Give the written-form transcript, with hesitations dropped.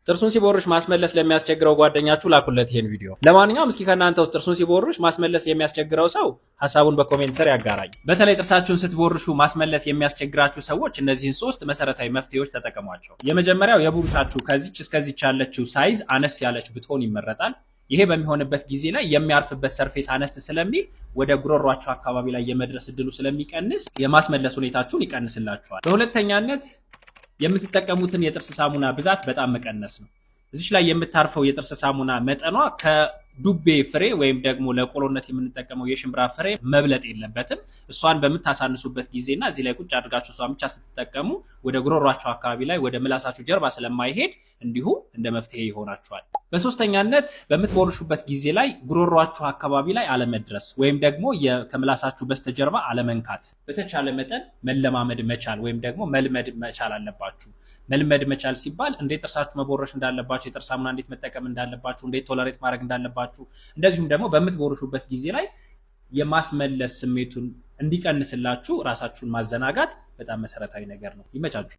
ጥርሱን ሲቦርሽ ማስመለስ ለሚያስቸግረው ጓደኛችሁ ላኩለት ይሄን ቪዲዮ። ለማንኛውም እስኪ ከናንተ ውስጥ ጥርሱን ሲቦርሽ ማስመለስ የሚያስቸግረው ሰው ሐሳቡን በኮሜንት ስር ያጋራኝ። በተለይ ጥርሳችሁን ስትቦርሹ ማስመለስ የሚያስቸግራችሁ ሰዎች እነዚህን 3 መሰረታዊ መፍትሄዎች ተጠቀሟቸው። የመጀመሪያው የቡሩሻችሁ ከዚች እስከዚች ያለችው ሳይዝ አነስ ያለች ብትሆን ይመረጣል። ይሄ በሚሆንበት ጊዜ ላይ የሚያርፍበት ሰርፌስ አነስ ስለሚል ወደ ጉሮሯችሁ አካባቢ ላይ የመድረስ እድሉ ስለሚቀንስ የማስመለስ ሁኔታችሁን ይቀንስላችኋል። በሁለተኛነት የምትጠቀሙትን የጥርስ ሳሙና ብዛት በጣም መቀነስ ነው። እዚች ላይ የምታርፈው የጥርስ ሳሙና መጠኗ ከዱቤ ፍሬ ወይም ደግሞ ለቆሎነት የምንጠቀመው የሽምብራ ፍሬ መብለጥ የለበትም። እሷን በምታሳንሱበት ጊዜና እዚህ ላይ ቁጭ አድርጋችሁ እሷን ብቻ ስትጠቀሙ ወደ ጉሮሯችሁ አካባቢ ላይ ወደ ምላሳችሁ ጀርባ ስለማይሄድ እንዲሁ እንደ መፍትሄ ይሆናችኋል። በሶስተኛነት በምትቦርሹበት ጊዜ ላይ ጉሮሯችሁ አካባቢ ላይ አለመድረስ ወይም ደግሞ ከምላሳችሁ በስተጀርባ አለመንካት በተቻለ መጠን መለማመድ መቻል ወይም ደግሞ መልመድ መቻል አለባችሁ። መልመድ መቻል ሲባል እንዴት ጥርሳችሁ መቦረሽ እንዳለባችሁ፣ የጥርስ ሳሙና እንዴት መጠቀም እንዳለባችሁ፣ እንዴት ቶለሬት ማድረግ እንዳለባችሁ፣ እንደዚሁም ደግሞ በምትቦርሹበት ጊዜ ላይ የማስመለስ ስሜቱን እንዲቀንስላችሁ ራሳችሁን ማዘናጋት በጣም መሰረታዊ ነገር ነው። ይመቻችሁ።